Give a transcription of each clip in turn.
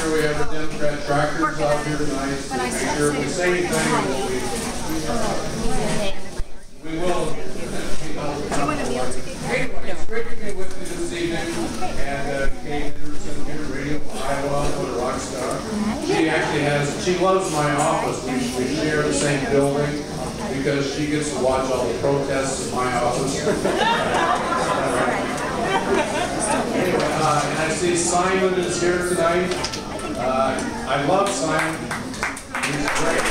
sure we have the Democrat trackers out here tonight. So make sure if we say anything that we will. Anyway, it's great to be with you this evening. And Kate Henderson here, Radio Iowa, what a rock star. She loves my office. We share the same building because she gets to watch all the protests in my office. Anyway, and I see Simon is here tonight. I love Simon. He's great.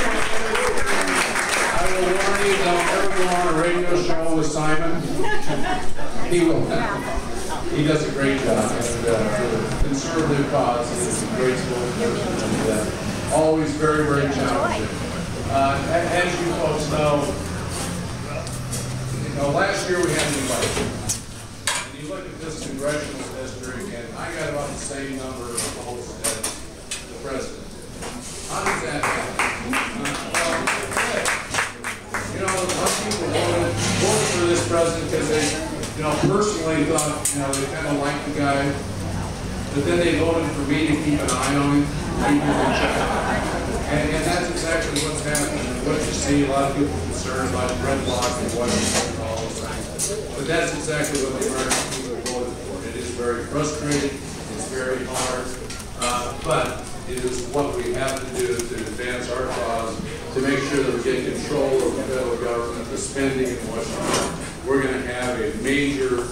I will warn you, don't ever go on a radio show with Simon. He will. He does a great job. And for the conservative cause, he is a great spokesperson. And always very, very challenging. As you folks know, last year we had an election. And you look at this congressional district, and I got about the same number of votes as the president. How does that happen? Some people voted for this president because they, personally thought, they kind of liked the guy. But then they voted for me to keep an eye on him, and that's exactly what's happening. What you see, a lot of people concerned about red bloc and what and all those things. But that's exactly what the American people voted for. It is very frustrating. It's very hard. But it is what we have to do to advance our cause, to make sure that we get control of the federal government, the spending in Washington. We're going to have a major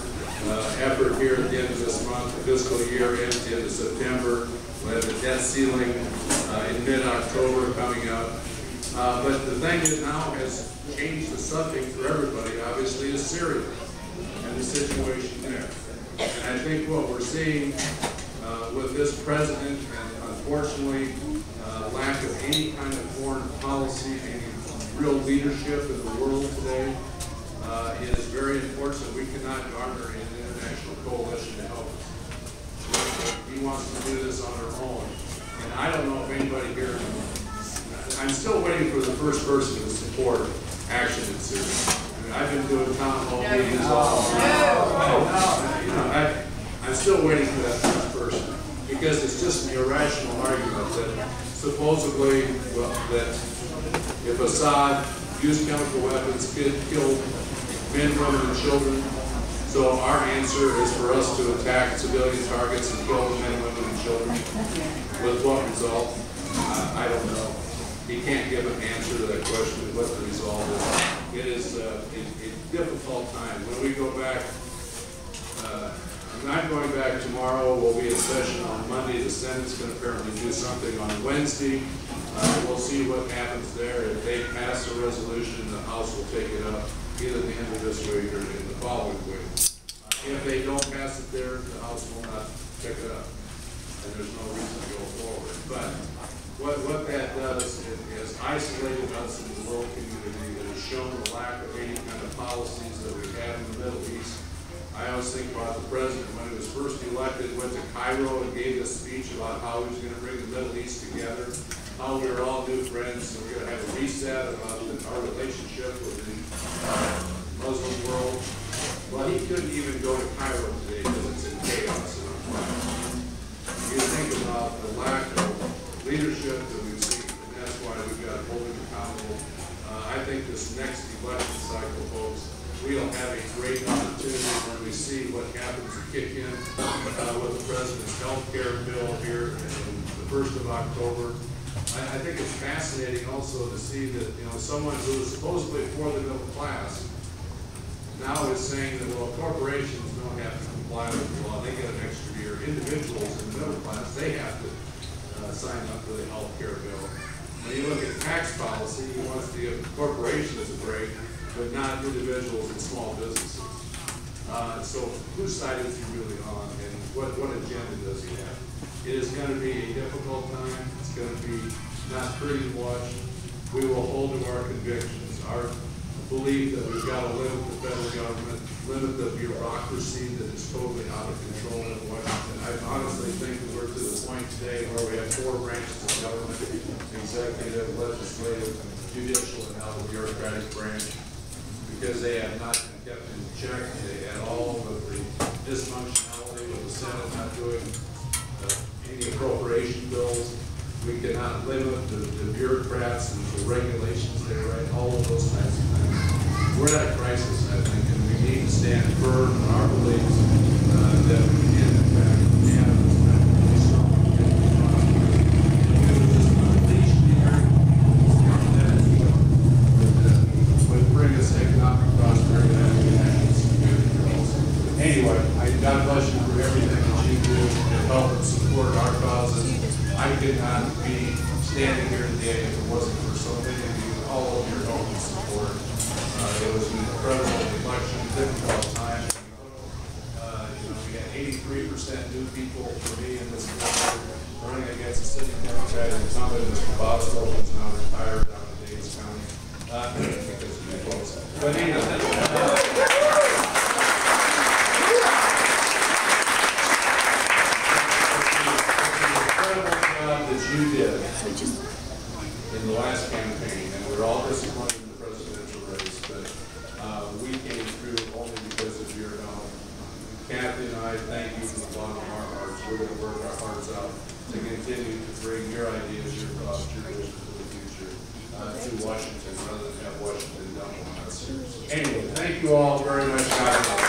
effort here at the end of this month. The fiscal year ends at the end of September. We have the debt ceiling in mid-October coming up. But the thing that now has changed the subject for everybody, obviously, is Syria and the situation there. And I think what we're seeing with this president, and unfortunately, lack of any kind of foreign policy, any real leadership in the world today, it is very unfortunate. We cannot garner an international coalition to help us. He wants to do this on our own. And I don't know if anybody here, I'm still waiting for the first person to support action in Syria. I've been doing town hall meetings all I'm still waiting for that first person, because it's just an irrational argument that supposedly, that if Assad used chemical weapons, killed men, women, and children, so our answer is for us to attack civilian targets and kill men, women, and children. With what result? I don't know. He can't give an answer to that question of what the result is. It is a difficult time. When we go back, I'm going back tomorrow. We'll be in session on Monday. The Senate's going to apparently do something on Wednesday. We'll see what happens there. If they pass a resolution, the House will take it up either at the end of this week or in the following week. If they don't pass it there, the House will not pick it up. And there's no reason to go forward. But what that does is isolated us in the world community that has shown the lack of any kind of policies that we have in the Middle East. I always think about the president when he was first elected, went to Cairo and gave a speech about how he was going to bring the Middle East together, how we were all new friends, and we're going to have a reset about our relationship with the Muslim world. Well, he couldn't even go to Cairo today because it's in chaos and unquiet. You think about the lack of leadership that we've seen, and that's why we've got to hold him accountable. I think this next election cycle, folks, we'll have a great opportunity when we see what happens to kick in with the president's health care bill here in the 1st of October. I think it's fascinating also to see that, someone who is supposedly for the middle class now is saying that, well, corporations don't have to comply with the law. They get an extra year. Individuals in the middle class, they have to sign up for the health care bill. When you look at tax policy, he wants to give corporations a break, but not individuals and small businesses. So whose side is he really on, and what agenda does he have? It is going to be a difficult time. It's going to be not pretty to watch. We will hold to our convictions, our belief that we've got to limit the federal government, limit the bureaucracy that is totally out of control in Washington. I honestly think that we're to the point today where we have 4 branches of government: executive, legislative, judicial, and now the bureaucratic branch, because they have not been kept in check. They had all of the dysfunctionality with the Senate not doing any appropriation bills. We cannot limit the bureaucrats and the regulations they write, all of those kinds of things. We're at a crisis, I think, and we need to stand firm in our beliefs that we can, in fact, have this kind of really strong would bring us economic prosperity and national security goals. Anyway, God bless you for everything that you do to help and support our causes. I could not be standing here today if it wasn't for so many of you, all of your help and support. It was an incredible election, difficult time. We had 83% new people for me in this country running against a city Democrat incumbent, Mr. Boswell, who's now retired out of Davis County because of you folks. But that you did in the last campaign, and we're all disappointed in the presidential race, but we came through only because of your help. Kathy and I thank you from the bottom of our hearts. We're going to work our hearts out to continue to bring your ideas, your thoughts, your vision for the future to Washington rather than have Washington dump on us. Anyway, thank you all very much. God bless.